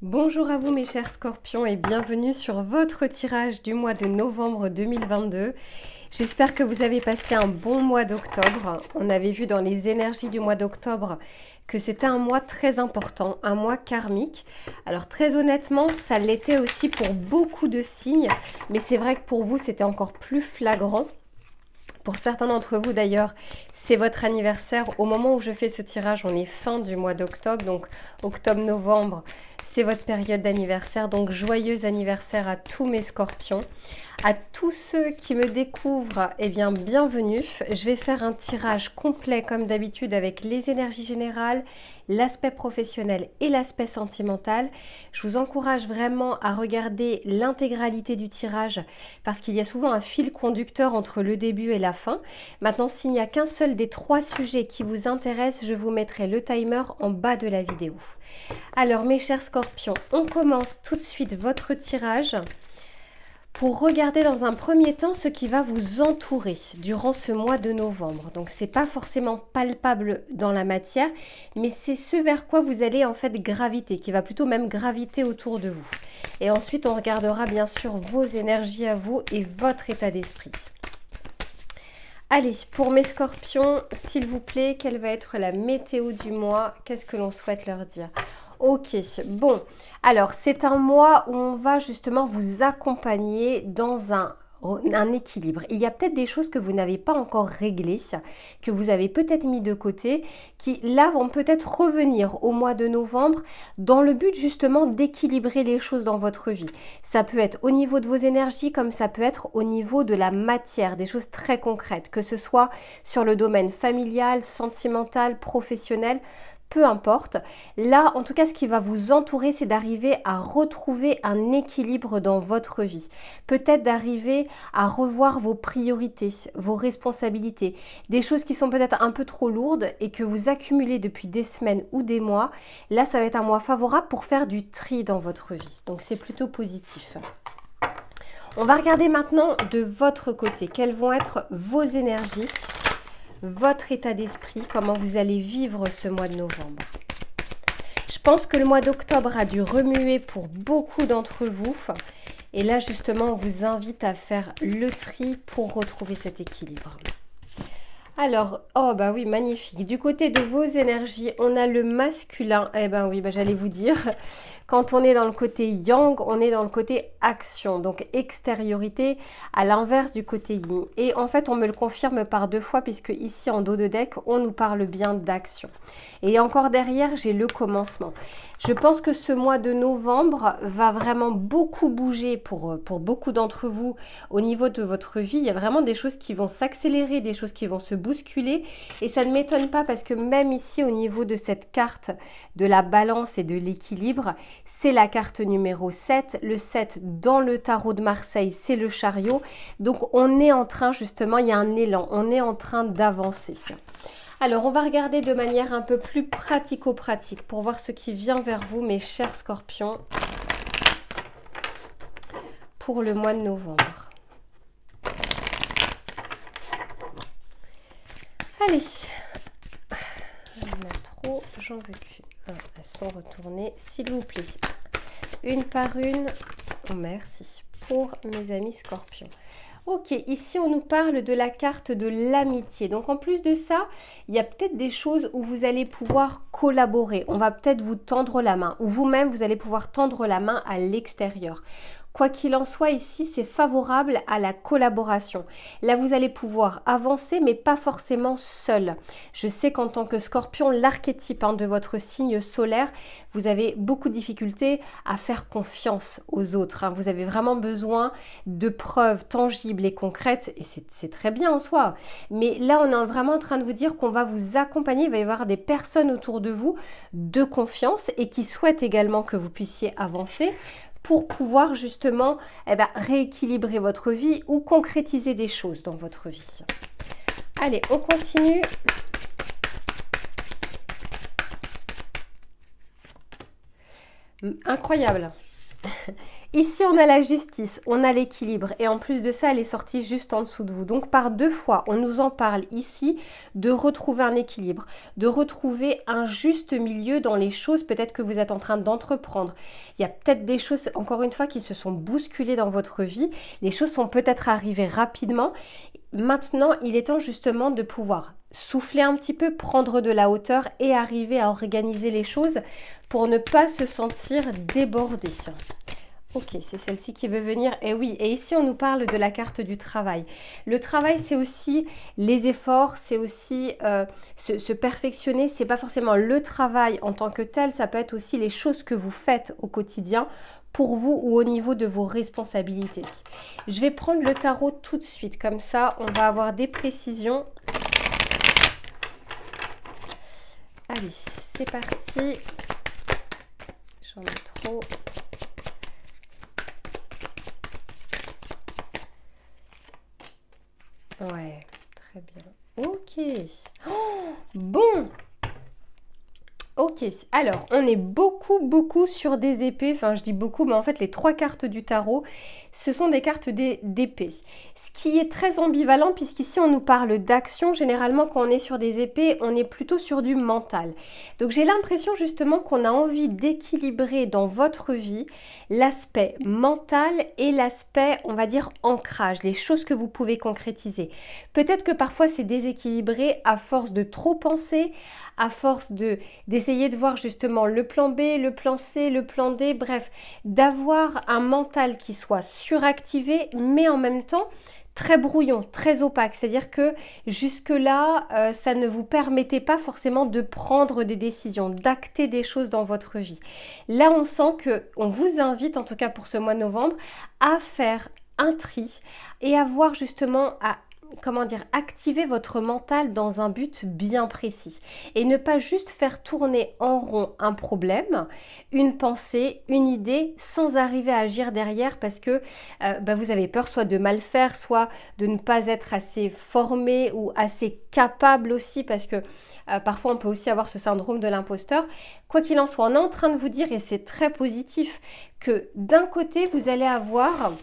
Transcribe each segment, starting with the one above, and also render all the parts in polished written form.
Bonjour à vous mes chers scorpions et bienvenue sur votre tirage du mois de novembre 2022. J'espère que vous avez passé un bon mois d'octobre. On avait vu dans les énergies du mois d'octobre que c'était un mois très important, un mois karmique. Alors très honnêtement, ça l'était aussi pour beaucoup de signes, mais c'est vrai que pour vous c'était encore plus flagrant. Pour certains d'entre vous d'ailleurs, c'est votre anniversaire. Au moment où je fais ce tirage, on est fin du mois d'octobre, donc octobre-novembre, c'est votre période d'anniversaire. Donc joyeux anniversaire à tous mes scorpions. À tous ceux qui me découvrent, eh bien bienvenue. Je vais faire un tirage complet comme d'habitude avec les énergies générales, l'aspect professionnel et l'aspect sentimental. Je vous encourage vraiment à regarder l'intégralité du tirage parce qu'il y a souvent un fil conducteur entre le début et la fin. Maintenant, s'il n'y a qu'un seul des trois sujets qui vous intéressent, je vous mettrai le timer en bas de la vidéo. Alors mes chers scorpions, on commence tout de suite votre tirage pour regarder dans un premier temps ce qui va vous entourer durant ce mois de novembre. Donc c'est pas forcément palpable dans la matière, mais c'est ce vers quoi vous allez en fait graviter, qui va plutôt même graviter autour de vous. Et ensuite on regardera bien sûr vos énergies à vous et votre état d'esprit. Allez, pour mes scorpions, s'il vous plaît, quelle va être la météo du mois? Qu'est-ce que l'on souhaite leur dire? Ok, bon, alors c'est un mois où on va justement vous accompagner dans un équilibre. Il y a peut-être des choses que vous n'avez pas encore réglées, que vous avez peut-être mis de côté, qui là vont peut-être revenir au mois de novembre dans le but justement d'équilibrer les choses dans votre vie. Ça peut être au niveau de vos énergies comme ça peut être au niveau de la matière, des choses très concrètes, que ce soit sur le domaine familial, sentimental, professionnel. Peu importe. Là, en tout cas, ce qui va vous entourer, c'est d'arriver à retrouver un équilibre dans votre vie. Peut-être d'arriver à revoir vos priorités, vos responsabilités, des choses qui sont peut-être un peu trop lourdes et que vous accumulez depuis des semaines ou des mois. Là, ça va être un mois favorable pour faire du tri dans votre vie. Donc, c'est plutôt positif. On va regarder maintenant de votre côté. Quelles vont être vos énergies, votre état d'esprit, comment vous allez vivre ce mois de novembre. Je pense que le mois d'octobre a dû remuer pour beaucoup d'entre vous. Et là, justement, on vous invite à faire le tri pour retrouver cet équilibre. Alors, oh bah oui, magnifique. Du côté de vos énergies, on a le masculin. Eh ben oui, j'allais vous dire. Quand on est dans le côté yang, on est dans le côté action, donc extériorité, à l'inverse du côté yin. Et en fait, on me le confirme par deux fois, puisque ici, en dos de deck, on nous parle bien d'action. Et encore derrière, j'ai le commencement. Je pense que ce mois de novembre va vraiment beaucoup bouger pour beaucoup d'entre vous au niveau de votre vie. Il y a vraiment des choses qui vont s'accélérer, des choses qui vont se bousculer. Et ça ne m'étonne pas parce que même ici, au niveau de cette carte de la balance et de l'équilibre, c'est la carte numéro 7. Le 7 dans le tarot de Marseille, c'est le chariot. Donc on est en train justement, il y a un élan, on est en train d'avancer. Alors, on va regarder de manière un peu plus pratico-pratique pour voir ce qui vient vers vous, mes chers scorpions, pour le mois de novembre. Allez, il y en a trop, j'en veux plus. Elles sont retournées, s'il vous plaît. Une par une, oh, merci, pour mes amis scorpions. Ok, ici on nous parle de la carte de l'amitié. Donc en plus de ça, il y a peut-être des choses où vous allez pouvoir collaborer. On va peut-être vous tendre la main ou vous-même vous allez pouvoir tendre la main à l'extérieur. Quoi qu'il en soit, ici, c'est favorable à la collaboration. Là, vous allez pouvoir avancer, mais pas forcément seul. Je sais qu'en tant que scorpion, l'archétype de votre signe solaire, vous avez beaucoup de difficultés à faire confiance aux autres. Vous avez vraiment besoin de preuves tangibles et concrètes, et c'est très bien en soi. Mais là, on est vraiment en train de vous dire qu'on va vous accompagner. Il va y avoir des personnes autour de vous de confiance et qui souhaitent également que vous puissiez avancer pour pouvoir justement rééquilibrer votre vie ou concrétiser des choses dans votre vie. Allez, on continue. Incroyable. Ici, on a la justice, on a l'équilibre et en plus de ça, elle est sortie juste en dessous de vous. Donc par deux fois, on nous en parle ici de retrouver un équilibre, de retrouver un juste milieu dans les choses peut-être que vous êtes en train d'entreprendre. Il y a peut-être des choses, encore une fois, qui se sont bousculées dans votre vie. Les choses sont peut-être arrivées rapidement. Maintenant, il est temps justement de pouvoir souffler un petit peu, prendre de la hauteur et arriver à organiser les choses pour ne pas se sentir débordé. Ok, c'est celle-ci qui veut venir. Et oui, et ici on nous parle de la carte du travail. Le travail, c'est aussi les efforts, c'est aussi se perfectionner. C'est pas forcément le travail en tant que tel, ça peut être aussi les choses que vous faites au quotidien pour vous ou au niveau de vos responsabilités. Je vais prendre le tarot tout de suite, comme ça on va avoir des précisions. Allez, c'est parti. J'en ai trop. Ouais, très bien. Ok. Oh, bon. Ok, alors on est beaucoup sur des épées, enfin je dis beaucoup, mais en fait les trois cartes du tarot, ce sont des cartes d'épées. Ce qui est très ambivalent puisqu'ici on nous parle d'action, généralement quand on est sur des épées, on est plutôt sur du mental. Donc j'ai l'impression justement qu'on a envie d'équilibrer dans votre vie l'aspect mental et l'aspect, on va dire, ancrage, les choses que vous pouvez concrétiser. Peut-être que parfois c'est déséquilibré à force de trop penser, à force d'essayer de voir justement le plan B, le plan C, le plan D, bref, d'avoir un mental qui soit suractivé, mais en même temps très brouillon, très opaque. C'est-à-dire que jusque-là, ça ne vous permettait pas forcément de prendre des décisions, d'acter des choses dans votre vie. Là, on sent qu'on vous invite, en tout cas pour ce mois de novembre, à faire un tri et à voir justement activer votre mental dans un but bien précis et ne pas juste faire tourner en rond un problème, une pensée, une idée sans arriver à agir derrière parce que vous avez peur soit de mal faire, soit de ne pas être assez formé ou assez capable aussi parce que parfois on peut aussi avoir ce syndrome de l'imposteur. Quoi qu'il en soit, on est en train de vous dire, et c'est très positif, que d'un côté vous allez avoir...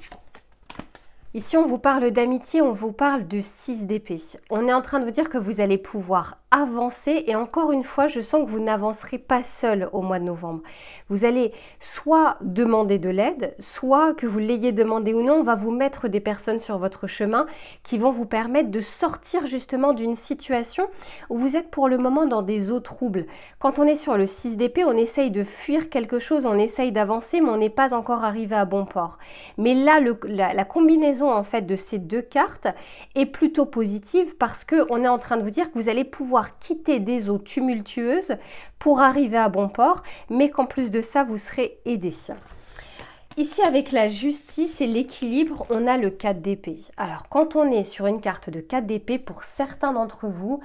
Ici, on vous parle d'amitié, on vous parle de 6 d'épée. On est en train de vous dire que vous allez pouvoir avancer et encore une fois, je sens que vous n'avancerez pas seul au mois de novembre. Vous allez soit demander de l'aide, soit que vous l'ayez demandé ou non, on va vous mettre des personnes sur votre chemin qui vont vous permettre de sortir justement d'une situation où vous êtes pour le moment dans des eaux troubles. Quand on est sur le 6 d'épée, on essaye de fuir quelque chose, on essaye d'avancer, mais on n'est pas encore arrivé à bon port. Mais là, la combinaison en fait de ces deux cartes est plutôt positive parce que on est en train de vous dire que vous allez pouvoir quitter des eaux tumultueuses pour arriver à bon port, mais qu'en plus de ça, vous serez aidé. Ici, avec la justice et l'équilibre, on a le 4 d'épée. Alors, quand on est sur une carte de 4 d'épée, pour certains d'entre vous,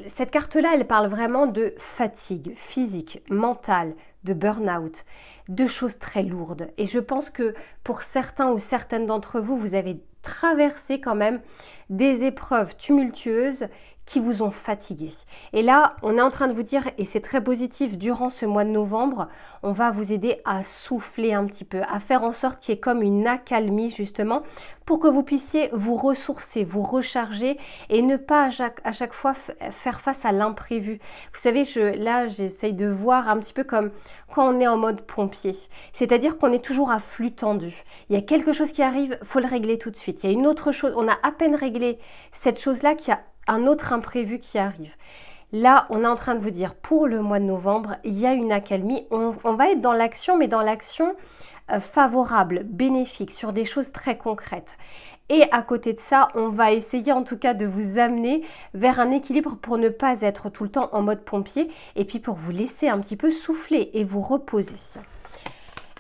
cette carte-là, elle parle vraiment de fatigue physique, mentale, de burn-out, de choses très lourdes. Et je pense que pour certains ou certaines d'entre vous, vous avez traversé quand même des épreuves tumultueuses qui vous ont fatigué. Et là, on est en train de vous dire, et c'est très positif, durant ce mois de novembre, on va vous aider à souffler un petit peu, à faire en sorte qu'il y ait comme une accalmie justement, pour que vous puissiez vous ressourcer, vous recharger et ne pas à chaque fois faire face à l'imprévu. Vous savez, là, j'essaye de voir un petit peu comme quand on est en mode pompier. C'est-à-dire qu'on est toujours à flux tendu. Il y a quelque chose qui arrive, il faut le régler tout de suite. Il y a une autre chose, on a à peine réglé cette chose-là qu'il y a un autre imprévu qui arrive. Là, on est en train de vous dire, pour le mois de novembre, il y a une accalmie. On va être dans l'action, mais dans l'action favorable, bénéfique, sur des choses très concrètes. Et à côté de ça, on va essayer en tout cas de vous amener vers un équilibre pour ne pas être tout le temps en mode pompier et puis pour vous laisser un petit peu souffler et vous reposer.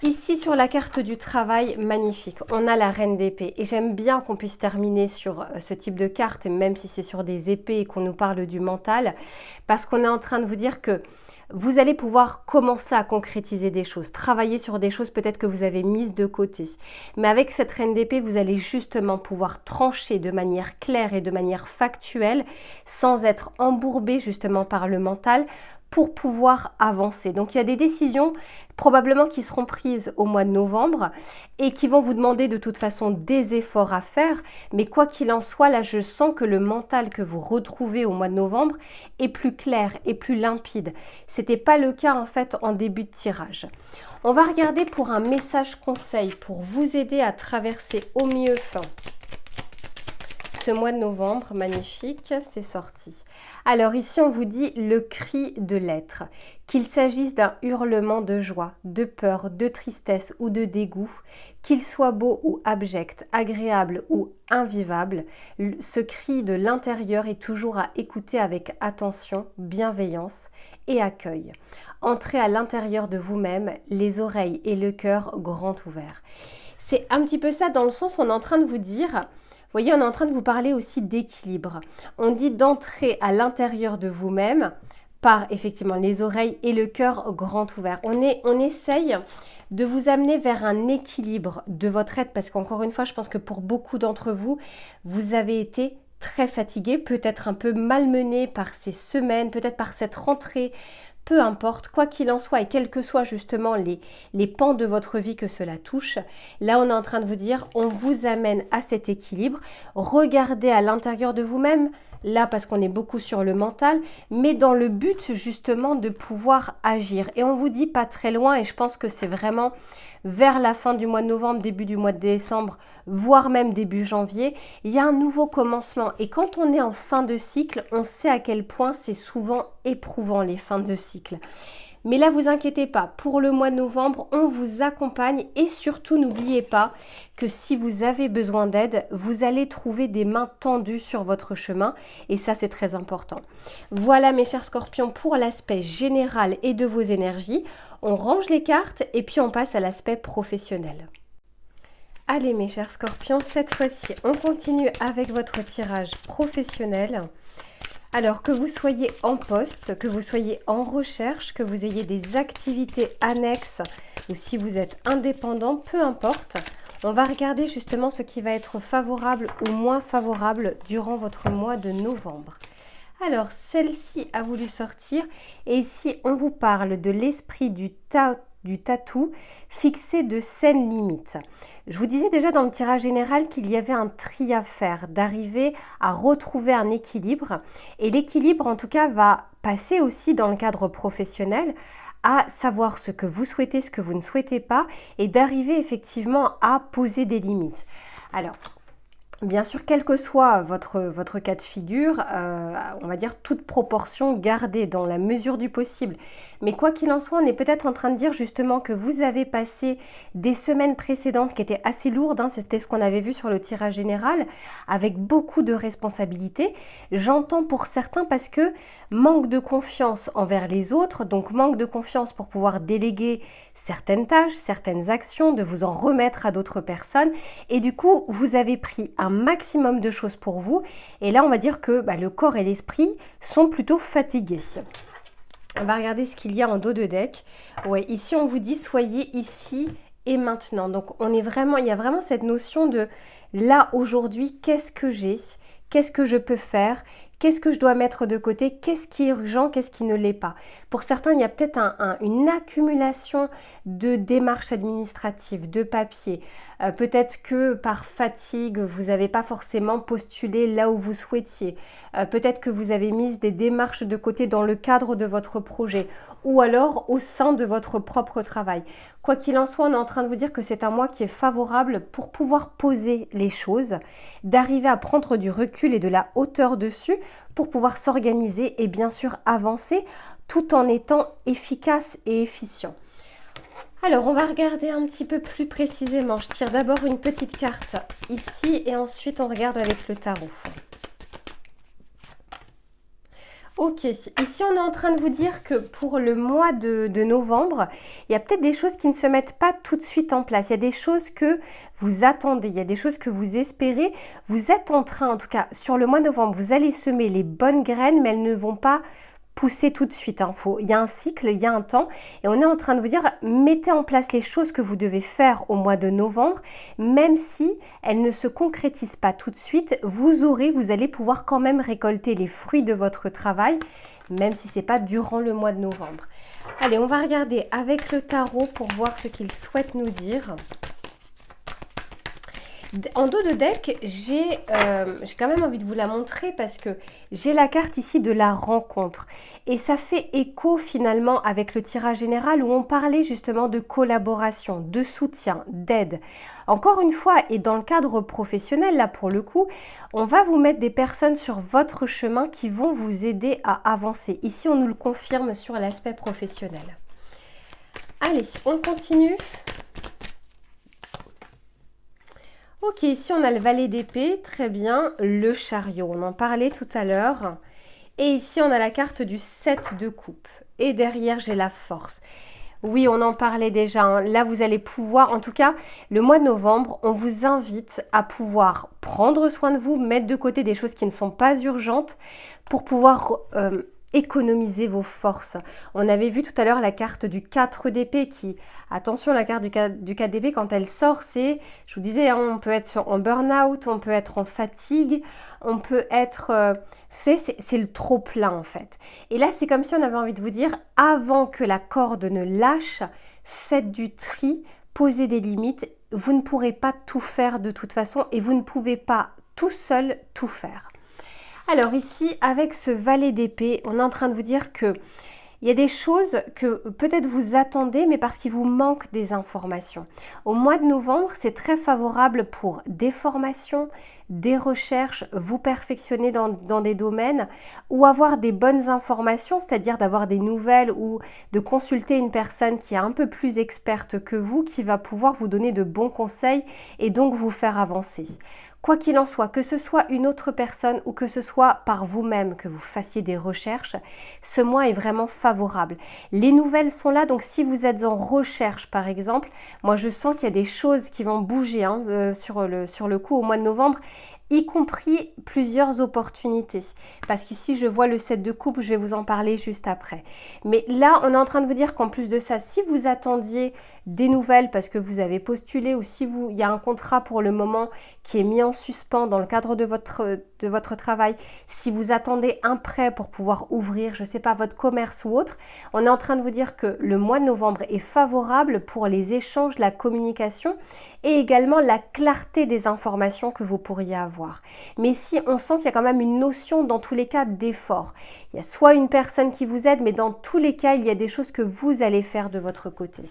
Ici, sur la carte du travail, magnifique, on a la reine d'épée. Et j'aime bien qu'on puisse terminer sur ce type de carte, même si c'est sur des épées et qu'on nous parle du mental, parce qu'on est en train de vous dire que vous allez pouvoir commencer à concrétiser des choses, travailler sur des choses peut-être que vous avez mises de côté. Mais avec cette reine d'épée, vous allez justement pouvoir trancher de manière claire et de manière factuelle, sans être embourbé justement par le mental, pour pouvoir avancer. Donc il y a des décisions probablement qui seront prises au mois de novembre et qui vont vous demander de toute façon des efforts à faire. Mais quoi qu'il en soit, là je sens que le mental que vous retrouvez au mois de novembre est plus clair et plus limpide. Ce n'était pas le cas en fait en début de tirage. On va regarder pour un message conseil pour vous aider à traverser au mieux ce mois de novembre. Magnifique, c'est sorti. Alors ici on vous dit le cri de l'être, qu'il s'agisse d'un hurlement de joie, de peur, de tristesse ou de dégoût, qu'il soit beau ou abject, agréable ou invivable, ce cri de l'intérieur est toujours à écouter avec attention, bienveillance et accueil. Entrez à l'intérieur de vous-même, les oreilles et le cœur grands ouverts. C'est un petit peu ça dans le sens où on est en train de vous dire... Vous voyez, on est en train de vous parler aussi d'équilibre. On dit d'entrer à l'intérieur de vous-même par effectivement les oreilles et le cœur grand ouvert. On essaye de vous amener vers un équilibre de votre être parce qu'encore une fois, je pense que pour beaucoup d'entre vous, vous avez été très fatigué, peut-être un peu malmené par ces semaines, peut-être par cette rentrée. Peu importe, quoi qu'il en soit et quels que soient justement les pans de votre vie que cela touche, là on est en train de vous dire, on vous amène à cet équilibre. Regardez à l'intérieur de vous-même, là parce qu'on est beaucoup sur le mental, mais dans le but justement de pouvoir agir. Et on vous dit pas très loin et je pense que c'est vraiment vers la fin du mois de novembre, début du mois de décembre, voire même début janvier, il y a un nouveau commencement. Et quand on est en fin de cycle, on sait à quel point c'est souvent éprouvant les fins de cycle. Mais là, vous inquiétez pas, pour le mois de novembre, on vous accompagne et surtout n'oubliez pas que si vous avez besoin d'aide, vous allez trouver des mains tendues sur votre chemin et ça c'est très important. Voilà mes chers scorpions pour l'aspect général et de vos énergies. On range les cartes et puis on passe à l'aspect professionnel. Allez mes chers scorpions, cette fois-ci on continue avec votre tirage professionnel. Alors que vous soyez en poste, que vous soyez en recherche, que vous ayez des activités annexes ou si vous êtes indépendant, peu importe, on va regarder justement ce qui va être favorable ou moins favorable durant votre mois de novembre. Alors, celle-ci a voulu sortir et ici, on vous parle de l'esprit du tatou fixé de saines limites. Je vous disais déjà dans le tirage général qu'il y avait un tri à faire, d'arriver à retrouver un équilibre. Et l'équilibre, en tout cas, va passer aussi dans le cadre professionnel à savoir ce que vous souhaitez, ce que vous ne souhaitez pas et d'arriver effectivement à poser des limites. Alors, bien sûr, quel que soit votre cas de figure, on va dire toute proportion gardée dans la mesure du possible. Mais quoi qu'il en soit, on est peut-être en train de dire justement que vous avez passé des semaines précédentes qui étaient assez lourdes, hein, c'était ce qu'on avait vu sur le tirage général, avec beaucoup de responsabilités. J'entends pour certains parce que manque de confiance envers les autres, donc manque de confiance pour pouvoir déléguer certaines tâches, certaines actions, de vous en remettre à d'autres personnes. Et du coup, vous avez pris un maximum de choses pour vous. Et là, on va dire que le corps et l'esprit sont plutôt fatigués. On va regarder ce qu'il y a en dos de deck. Ouais, ici, on vous dit soyez ici et maintenant. Donc, il y a vraiment cette notion de là, aujourd'hui, qu'est-ce que j'ai? Qu'est-ce que je peux faire? Qu'est-ce que je dois mettre de côté? Qu'est-ce qui est urgent? Qu'est-ce qui ne l'est pas? Pour certains, il y a peut-être une accumulation de démarches administratives, de papiers. Peut-être que par fatigue, vous n'avez pas forcément postulé là où vous souhaitiez. Peut-être que vous avez mis des démarches de côté dans le cadre de votre projet ou alors au sein de votre propre travail. Quoi qu'il en soit, on est en train de vous dire que c'est un mois qui est favorable pour pouvoir poser les choses, d'arriver à prendre du recul et de la hauteur dessus pour pouvoir s'organiser et bien sûr avancer tout en étant efficace et efficient. Alors, on va regarder un petit peu plus précisément. Je tire d'abord une petite carte ici et ensuite on regarde avec le tarot. Ok, ici on est en train de vous dire que pour le mois de novembre, il y a peut-être des choses qui ne se mettent pas tout de suite en place. Il y a des choses que vous attendez, il y a des choses que vous espérez. Vous êtes en train, en tout cas sur le mois de novembre, vous allez semer les bonnes graines, mais elles ne vont pas pousser tout de suite. Il y a un cycle, il y a un temps et on est en train de vous dire mettez en place les choses que vous devez faire au mois de novembre, même si elles ne se concrétisent pas tout de suite, vous allez pouvoir quand même récolter les fruits de votre travail, même si ce n'est pas durant le mois de novembre. Allez, on va regarder avec le tarot pour voir ce qu'il souhaite nous dire. En dos de deck, j'ai quand même envie de vous la montrer parce que j'ai la carte ici de la rencontre. Et ça fait écho finalement avec le tirage général où on parlait justement de collaboration, de soutien, d'aide. Encore une fois, et dans le cadre professionnel, là pour le coup, on va vous mettre des personnes sur votre chemin qui vont vous aider à avancer. Ici, on nous le confirme sur l'aspect professionnel. Allez, on continue. Ok, ici on a le valet d'épée, très bien, le chariot, on en parlait tout à l'heure. Et ici on a la carte du 7 de coupe. Et derrière j'ai la force. Oui, on en parlait déjà, hein. Là vous allez pouvoir, en tout cas, le mois de novembre, on vous invite à pouvoir prendre soin de vous, mettre de côté des choses qui ne sont pas urgentes pour pouvoir économiser vos forces. On avait vu tout à l'heure la carte du 4 d'épée qui, attention, la carte du 4 d'épée, quand elle sort, c'est, je vous disais, hein, on peut être en burn-out, on peut être en fatigue, on peut être... c'est le trop-plein en fait. Et là, c'est comme si on avait envie de vous dire, avant que la corde ne lâche, faites du tri, posez des limites. Vous ne pourrez pas tout faire de toute façon et vous ne pouvez pas tout seul tout faire. Alors ici, avec ce valet d'épée, on est en train de vous dire que il y a des choses que peut-être vous attendez, mais parce qu'il vous manque des informations. Au mois de novembre, c'est très favorable pour des formations, des recherches, vous perfectionner dans des domaines ou avoir des bonnes informations, c'est-à-dire d'avoir des nouvelles ou de consulter une personne qui est un peu plus experte que vous, qui va pouvoir vous donner de bons conseils et donc vous faire avancer. Quoi qu'il en soit, que ce soit une autre personne ou que ce soit par vous-même que vous fassiez des recherches, ce mois est vraiment favorable. Les nouvelles sont là, donc si vous êtes en recherche par exemple, moi je sens qu'il y a des choses qui vont bouger sur le coup au mois de novembre, y compris plusieurs opportunités. Parce qu'ici, je vois le 7 de coupe, je vais vous en parler juste après. Mais là, on est en train de vous dire qu'en plus de ça, si vous attendiez des nouvelles parce que vous avez postulé ou si il y a un contrat pour le moment qui est mis en suspens dans le cadre de votre travail, si vous attendez un prêt pour pouvoir ouvrir, je ne sais pas, votre commerce ou autre, on est en train de vous dire que le mois de novembre est favorable pour les échanges, la communication et également la clarté des informations que vous pourriez avoir. Mais ici, on sent qu'il y a quand même une notion, dans tous les cas, d'effort. Il y a soit une personne qui vous aide, mais dans tous les cas, il y a des choses que vous allez faire de votre côté.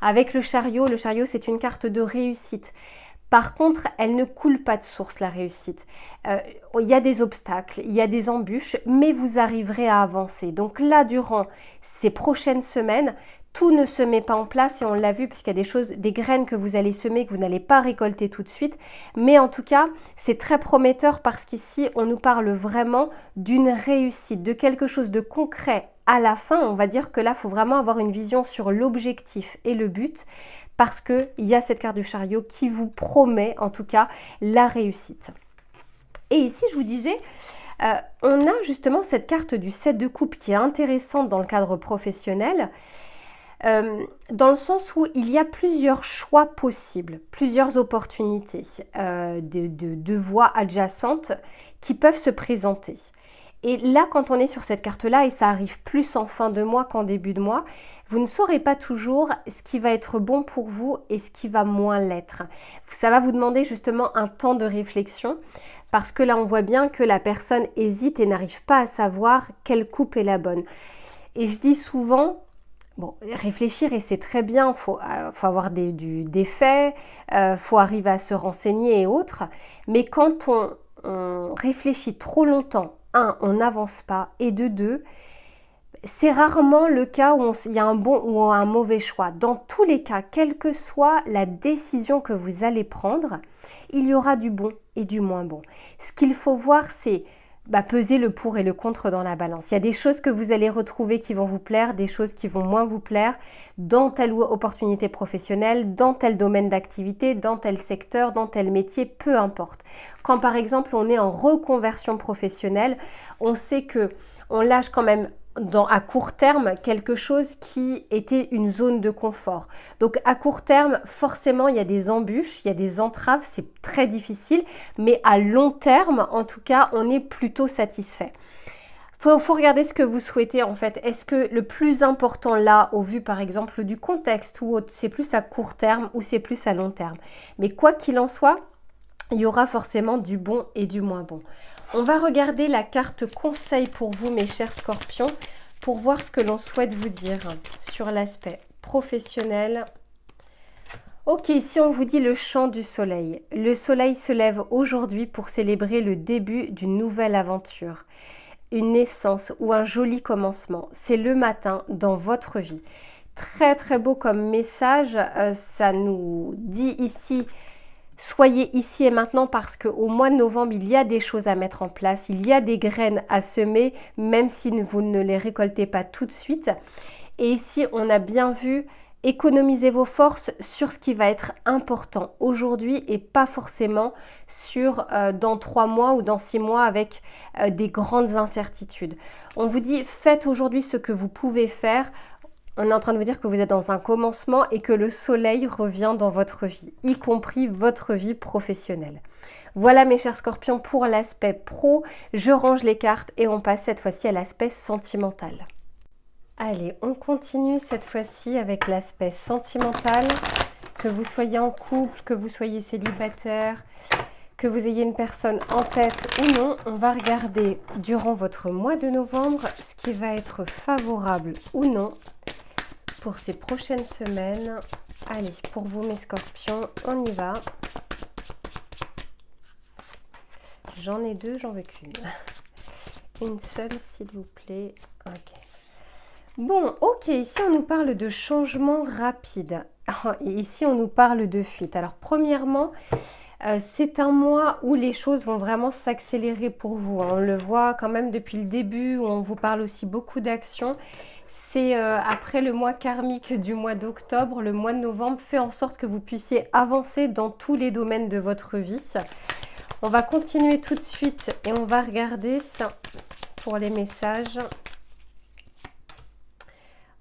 Avec le chariot, c'est une carte de réussite. Par contre, elle ne coule pas de source, la réussite. Il y a des obstacles, il y a des embûches, mais vous arriverez à avancer. Donc là, durant ces prochaines semaines, tout ne se met pas en place et on l'a vu puisqu'il y a des choses, des graines que vous allez semer que vous n'allez pas récolter tout de suite. Mais en tout cas, c'est très prometteur parce qu'ici, on nous parle vraiment d'une réussite, de quelque chose de concret. À la fin, on va dire que là, il faut vraiment avoir une vision sur l'objectif et le but parce qu'il y a cette carte du chariot qui vous promet en tout cas la réussite. Et ici, je vous disais, on a justement cette carte du 7 de coupe qui est intéressante dans le cadre professionnel. Dans le sens où il y a plusieurs choix possibles, plusieurs opportunités de voies adjacentes qui peuvent se présenter. Et là, quand on est sur cette carte-là, et ça arrive plus en fin de mois qu'en début de mois, vous ne saurez pas toujours ce qui va être bon pour vous et ce qui va moins l'être. Ça va vous demander justement un temps de réflexion parce que là, on voit bien que la personne hésite et n'arrive pas à savoir quelle coupe est la bonne. Et je dis souvent... Bon, réfléchir et c'est très bien, faut avoir des faits, faut arriver à se renseigner et autres. Mais quand on réfléchit trop longtemps, on n'avance pas et de deux, c'est rarement le cas où il y a un bon ou un mauvais choix. Dans tous les cas, quelle que soit la décision que vous allez prendre, il y aura du bon et du moins bon. Ce qu'il faut voir, c'est peser le pour et le contre dans la balance. Il y a des choses que vous allez retrouver qui vont vous plaire, des choses qui vont moins vous plaire dans telle opportunité professionnelle, dans tel domaine d'activité, dans tel secteur, dans tel métier, peu importe. Quand par exemple on est en reconversion professionnelle, on sait que on lâche quand même à court terme quelque chose qui était une zone de confort. Donc à court terme, forcément, il y a des embûches, il y a des entraves, c'est très difficile, mais à long terme, en tout cas, on est plutôt satisfait. faut regarder ce que vous souhaitez en fait. Est-ce que le plus important là, au vu par exemple du contexte, ou c'est plus à court terme ou c'est plus à long terme. Mais quoi qu'il en soit, il y aura forcément du bon et du moins bon. On va regarder la carte conseil pour vous, mes chers scorpions, pour voir ce que l'on souhaite vous dire sur l'aspect professionnel. Ok, ici on vous dit le chant du soleil. Le soleil se lève aujourd'hui pour célébrer le début d'une nouvelle aventure, une naissance ou un joli commencement. C'est le matin dans votre vie. Très très beau comme message, ça nous dit ici, soyez ici et maintenant parce qu'au mois de novembre, il y a des choses à mettre en place, il y a des graines à semer, même si vous ne les récoltez pas tout de suite. Et ici, on a bien vu, économisez vos forces sur ce qui va être important aujourd'hui et pas forcément sur dans 3 mois ou dans 6 mois avec des grandes incertitudes. On vous dit, faites aujourd'hui ce que vous pouvez faire. On est en train de vous dire que vous êtes dans un commencement et que le soleil revient dans votre vie, y compris votre vie professionnelle. Voilà mes chers scorpions pour l'aspect pro. Je range les cartes et on passe cette fois-ci à l'aspect sentimental. Allez, on continue cette fois-ci avec l'aspect sentimental. Que vous soyez en couple, que vous soyez célibataire, que vous ayez une personne en tête ou non, on va regarder durant votre mois de novembre ce qui va être favorable ou non pour ces prochaines semaines. Allez, pour vous mes scorpions, on y va. J'en ai 2, j'en veux qu'une. Une seule s'il vous plaît. Ok. Bon, ok, ici on nous parle de changement rapide. Et ici on nous parle de fuite. Alors premièrement, c'est un mois où les choses vont vraiment s'accélérer pour vous. On le voit quand même depuis le début, où on vous parle aussi beaucoup d'actions. C'est après le mois karmique du mois d'octobre, le mois de novembre fait en sorte que vous puissiez avancer dans tous les domaines de votre vie. On va continuer tout de suite et on va regarder pour les messages.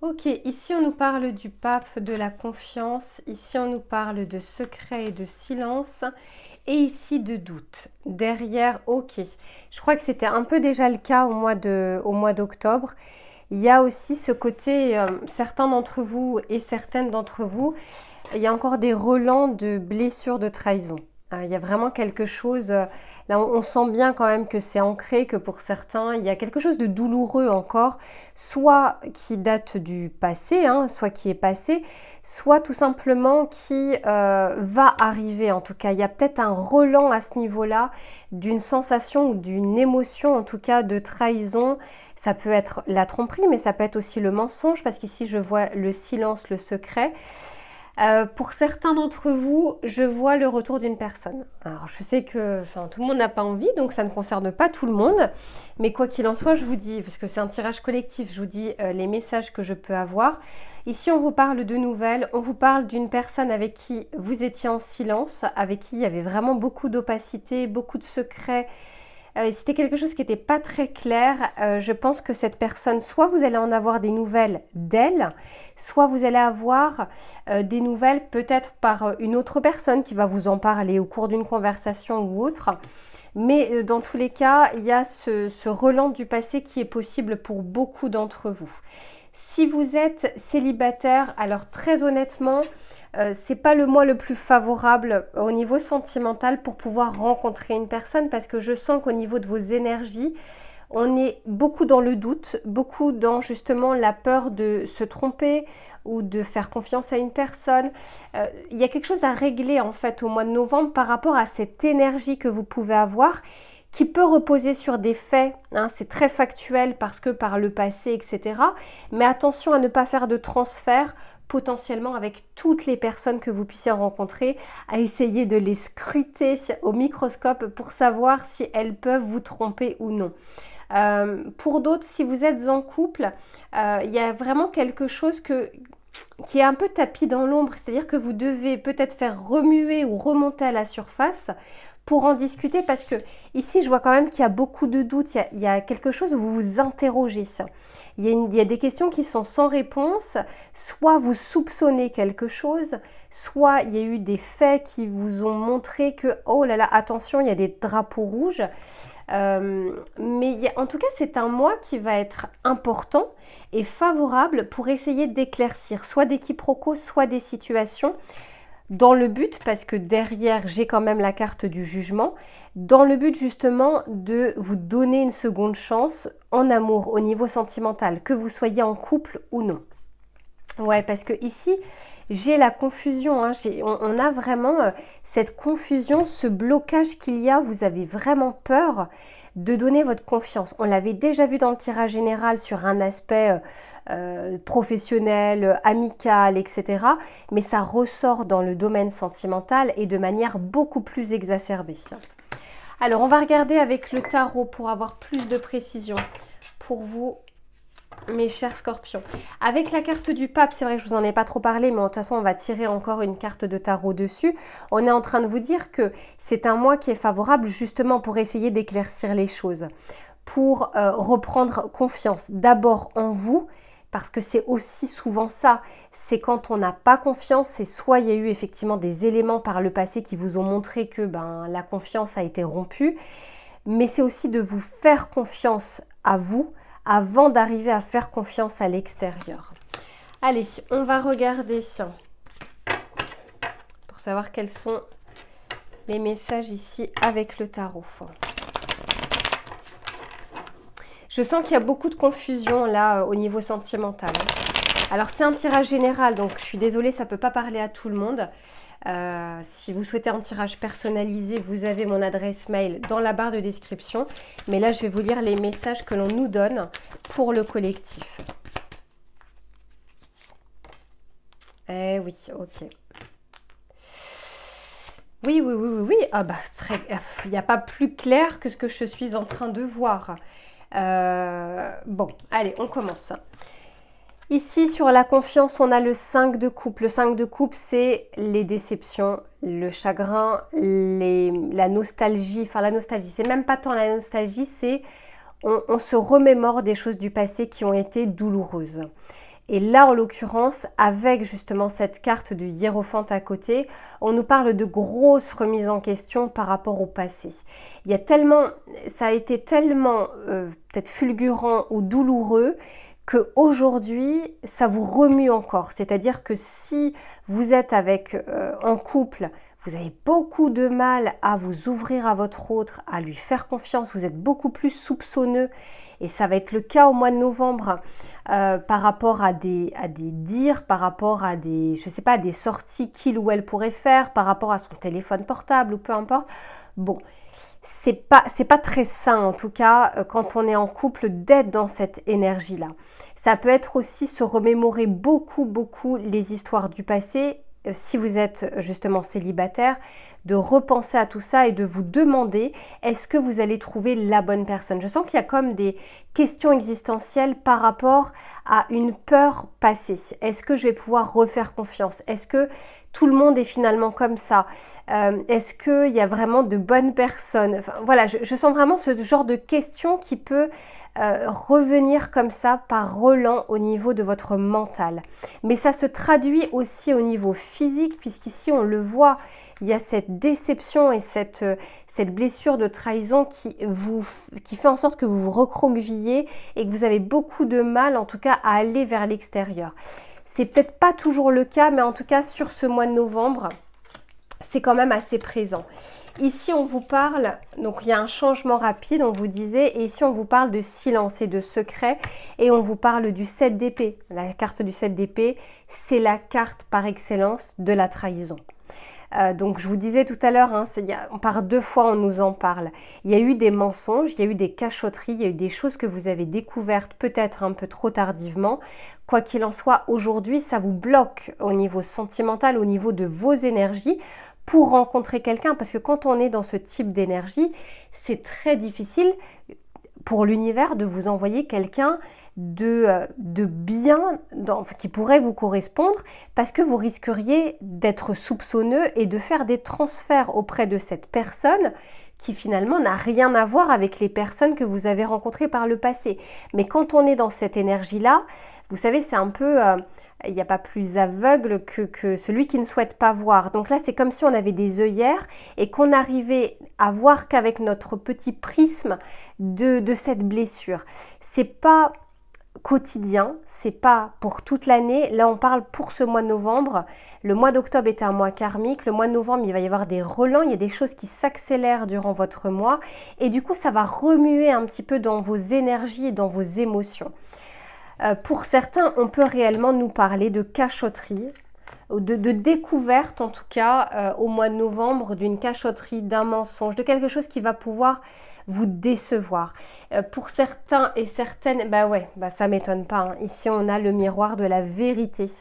Ok, ici on nous parle du pape, de la confiance, ici on nous parle de secret et de silence, et ici de doute. Derrière, ok, je crois que c'était un peu déjà le cas au mois d'octobre. Il y a aussi ce côté, certains d'entre vous et certaines d'entre vous, il y a encore des relents de blessures de trahison. Il y a vraiment quelque chose, là on sent bien quand même que c'est ancré, que pour certains il y a quelque chose de douloureux encore, soit qui date du passé, soit qui est passé, soit tout simplement qui va arriver. En tout cas, il y a peut-être un relent à ce niveau-là d'une sensation ou d'une émotion en tout cas de trahison. Ça peut être la tromperie, mais ça peut être aussi le mensonge, parce qu'ici je vois le silence, le secret. Pour certains d'entre vous, je vois le retour d'une personne. Alors je sais que tout le monde n'a pas envie, donc ça ne concerne pas tout le monde. Mais quoi qu'il en soit, je vous dis, parce que c'est un tirage collectif, je vous dis les messages que je peux avoir. Ici, on vous parle de nouvelles, on vous parle d'une personne avec qui vous étiez en silence, avec qui il y avait vraiment beaucoup d'opacité, beaucoup de secrets. C'était quelque chose qui n'était pas très clair. Je pense que cette personne, soit vous allez en avoir des nouvelles d'elle, soit vous allez avoir des nouvelles peut-être par une autre personne qui va vous en parler au cours d'une conversation ou autre. Mais dans tous les cas, il y a ce relent du passé qui est possible pour beaucoup d'entre vous. Si vous êtes célibataire, alors très honnêtement, c'est pas le mois le plus favorable au niveau sentimental pour pouvoir rencontrer une personne, parce que je sens qu'au niveau de vos énergies, on est beaucoup dans le doute, beaucoup dans justement la peur de se tromper ou de faire confiance à une personne. Il y a quelque chose à régler en fait au mois de novembre par rapport à cette énergie que vous pouvez avoir, qui peut reposer sur des faits, c'est très factuel parce que par le passé, etc. Mais attention à ne pas faire de transfert potentiellement avec toutes les personnes que vous puissiez rencontrer, à essayer de les scruter au microscope pour savoir si elles peuvent vous tromper ou non. Pour d'autres, si vous êtes en couple, il y a vraiment quelque chose qui est un peu tapis dans l'ombre, c'est-à-dire que vous devez peut-être faire remuer ou remonter à la surface pour en discuter, parce que ici je vois quand même qu'il y a beaucoup de doutes, il y a quelque chose où vous vous interrogez. Il y a des questions qui sont sans réponse, soit vous soupçonnez quelque chose, soit il y a eu des faits qui vous ont montré que, oh là là, attention, il y a des drapeaux rouges. En tout cas, c'est un mois qui va être important et favorable pour essayer d'éclaircir soit des quiproquos, soit des situations, dans le but, parce que derrière, j'ai quand même la carte du jugement, dans le but justement de vous donner une seconde chance en amour, au niveau sentimental, que vous soyez en couple ou non. Ouais, parce que ici, j'ai la confusion, hein, on a vraiment cette confusion, ce blocage qu'il y a, vous avez vraiment peur de donner votre confiance. On l'avait déjà vu dans le tirage général sur un aspect professionnel, amical, etc. Mais ça ressort dans le domaine sentimental et de manière beaucoup plus exacerbée. Alors, on va regarder avec le tarot pour avoir plus de précision pour vous, mes chers scorpions. Avec la carte du pape, c'est vrai que je vous en ai pas trop parlé, mais de toute façon, on va tirer encore une carte de tarot dessus. On est en train de vous dire que c'est un mois qui est favorable justement pour essayer d'éclaircir les choses, pour reprendre confiance d'abord en vous, parce que c'est aussi souvent ça, c'est quand on n'a pas confiance, c'est soit il y a eu effectivement des éléments par le passé qui vous ont montré que la confiance a été rompue, mais c'est aussi de vous faire confiance à vous avant d'arriver à faire confiance à l'extérieur. Allez, on va regarder pour savoir quels sont les messages ici avec le tarot. Je sens qu'il y a beaucoup de confusion là au niveau sentimental. Alors c'est un tirage général, donc je suis désolée, ça ne peut pas parler à tout le monde. Si vous souhaitez un tirage personnalisé, vous avez mon adresse mail dans la barre de description. Mais là, je vais vous lire les messages que l'on nous donne pour le collectif. Eh oui, ok. Oui. Ah bah, il n'y a pas plus clair que ce que je suis en train de voir. Bon, allez, on commence. Ici, sur la confiance, on a le 5 de coupe. Le 5 de coupe, c'est les déceptions, le chagrin, la nostalgie. Enfin, la nostalgie, c'est même pas tant la nostalgie, c'est on se remémore des choses du passé qui ont été douloureuses. Et là, en l'occurrence, avec justement cette carte du hiérophante à côté, on nous parle de grosses remises en question par rapport au passé. Ça a été tellement peut-être fulgurant ou douloureux qu'aujourd'hui, ça vous remue encore. C'est-à-dire que si vous êtes en couple, vous avez beaucoup de mal à vous ouvrir à votre autre, à lui faire confiance, vous êtes beaucoup plus soupçonneux. Et ça va être le cas au mois de novembre par rapport à des dires, par rapport à des sorties qu'il ou elle pourrait faire, par rapport à son téléphone portable ou peu importe. Bon, c'est pas très sain en tout cas quand on est en couple d'être dans cette énergie-là. Ça peut être aussi se remémorer beaucoup les histoires du passé, si vous êtes justement célibataire, de repenser à tout ça et de vous demander est-ce que vous allez trouver la bonne personne. Je sens qu'il y a comme des questions existentielles par rapport à une peur passée. Est-ce que je vais pouvoir refaire confiance? Est-ce que tout le monde est finalement comme ça? Est-ce qu'il y a vraiment de bonnes personnes? Enfin, voilà, je sens vraiment ce genre de questions qui peut revenir comme ça par relent au niveau de votre mental. Mais ça se traduit aussi au niveau physique, puisqu'ici on le voit, il y a cette déception et cette blessure de trahison qui fait en sorte que vous vous recroquevillez et que vous avez beaucoup de mal en tout cas à aller vers l'extérieur. C'est peut-être pas toujours le cas, mais en tout cas sur ce mois de novembre, c'est quand même assez présent. Ici, on vous parle, donc il y a un changement rapide, on vous disait, et ici on vous parle de silence et de secret, et on vous parle du 7 d'épée. La carte du 7 d'épée, c'est la carte par excellence de la trahison. Donc je vous disais tout à l'heure, par 2 fois on nous en parle. Il y a eu des mensonges, il y a eu des cachotteries, il y a eu des choses que vous avez découvertes peut-être un peu trop tardivement. Quoi qu'il en soit, aujourd'hui ça vous bloque au niveau sentimental, au niveau de vos énergies pour rencontrer quelqu'un. Parce que quand on est dans ce type d'énergie, c'est très difficile pour l'univers de vous envoyer quelqu'un de bien qui pourrait vous correspondre, parce que vous risqueriez d'être soupçonneux et de faire des transferts auprès de cette personne qui finalement n'a rien à voir avec les personnes que vous avez rencontrées par le passé. Mais quand on est dans cette énergie-là, vous savez, c'est un peu il n'y a pas plus aveugle que celui qui ne souhaite pas voir. Donc là, c'est comme si on avait des œillères et qu'on arrivait à voir qu'avec notre petit prisme de cette blessure. C'est pas quotidien, c'est pas pour toute l'année. Là, on parle pour ce mois de novembre. Le mois d'octobre est un mois karmique. Le mois de novembre, il va y avoir des relents. Il y a des choses qui s'accélèrent durant votre mois. Et du coup, ça va remuer un petit peu dans vos énergies et dans vos émotions. Pour certains, on peut réellement nous parler de cachotterie, de découverte en tout cas au mois de novembre, d'une cachotterie, d'un mensonge, de quelque chose qui va pouvoir vous décevoir. Pour certains et certaines, ça m'étonne pas, hein. Ici, on a le miroir de la vérité.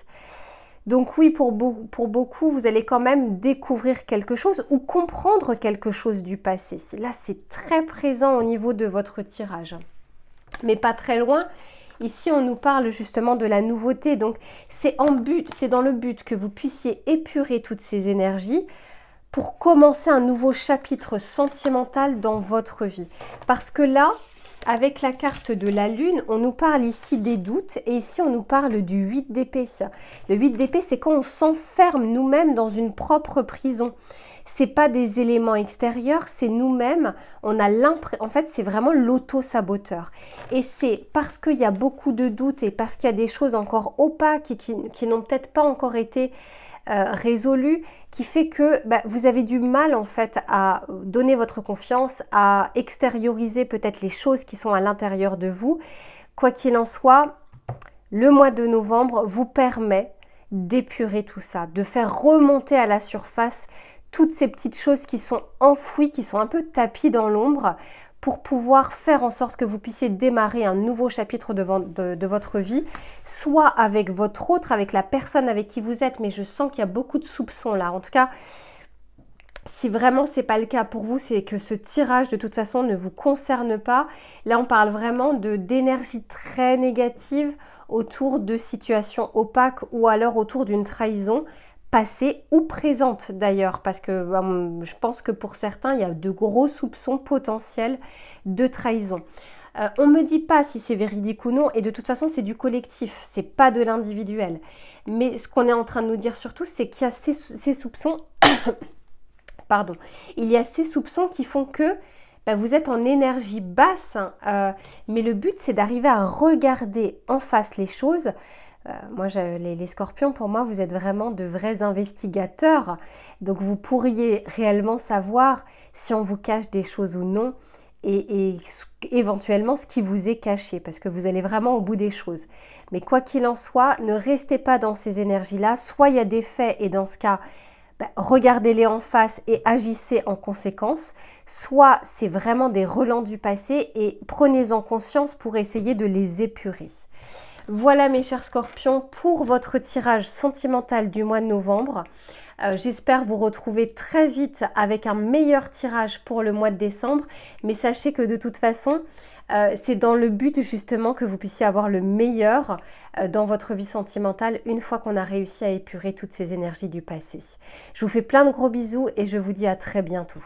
Donc oui, pour beaucoup, vous allez quand même découvrir quelque chose ou comprendre quelque chose du passé. Là, c'est très présent au niveau de votre tirage. Mais pas très loin. Ici, on nous parle justement de la nouveauté. Donc, c'est dans le but que vous puissiez épurer toutes ces énergies pour commencer un nouveau chapitre sentimental dans votre vie. Parce que là, avec la carte de la lune, on nous parle ici des doutes et ici, on nous parle du 8 d'épée. Le 8 d'épée, c'est quand on s'enferme nous-mêmes dans une propre prison. C'est pas des éléments extérieurs, c'est nous-mêmes. On a l'impression, en fait, c'est vraiment l'auto-saboteur. Et c'est parce qu'il y a beaucoup de doutes et parce qu'il y a des choses encore opaques et qui n'ont peut-être pas encore été résolues, qui fait que vous avez du mal en fait à donner votre confiance, à extérioriser peut-être les choses qui sont à l'intérieur de vous. Quoi qu'il en soit, le mois de novembre vous permet d'épurer tout ça, de faire remonter à la surface toutes ces petites choses qui sont enfouies, qui sont un peu tapies dans l'ombre, pour pouvoir faire en sorte que vous puissiez démarrer un nouveau chapitre de votre vie, soit avec votre autre, avec la personne avec qui vous êtes, mais je sens qu'il y a beaucoup de soupçons là. En tout cas, si vraiment c'est pas le cas pour vous, c'est que ce tirage de toute façon ne vous concerne pas. Là, on parle vraiment d'énergie très négative autour de situations opaques ou alors autour d'une trahison passée ou présente d'ailleurs, parce que je pense que pour certains, il y a de gros soupçons potentiels de trahison. On ne me dit pas si c'est véridique ou non, et de toute façon, c'est du collectif, c'est pas de l'individuel. Mais ce qu'on est en train de nous dire surtout, c'est qu'il y a ces soupçons, pardon, il y a ces soupçons qui font que vous êtes en énergie basse, mais le but, c'est d'arriver à regarder en face les choses. Moi, les scorpions, pour moi, vous êtes vraiment de vrais investigateurs. Donc, vous pourriez réellement savoir si on vous cache des choses ou non et éventuellement ce qui vous est caché parce que vous allez vraiment au bout des choses. Mais quoi qu'il en soit, ne restez pas dans ces énergies-là. Soit il y a des faits et dans ce cas, regardez-les en face et agissez en conséquence. Soit c'est vraiment des relents du passé et prenez-en conscience pour essayer de les épurer. Voilà mes chers scorpions pour votre tirage sentimental du mois de novembre. J'espère vous retrouver très vite avec un meilleur tirage pour le mois de décembre. Mais sachez que de toute façon, c'est dans le but justement que vous puissiez avoir le meilleur dans votre vie sentimentale une fois qu'on a réussi à épurer toutes ces énergies du passé. Je vous fais plein de gros bisous et je vous dis à très bientôt.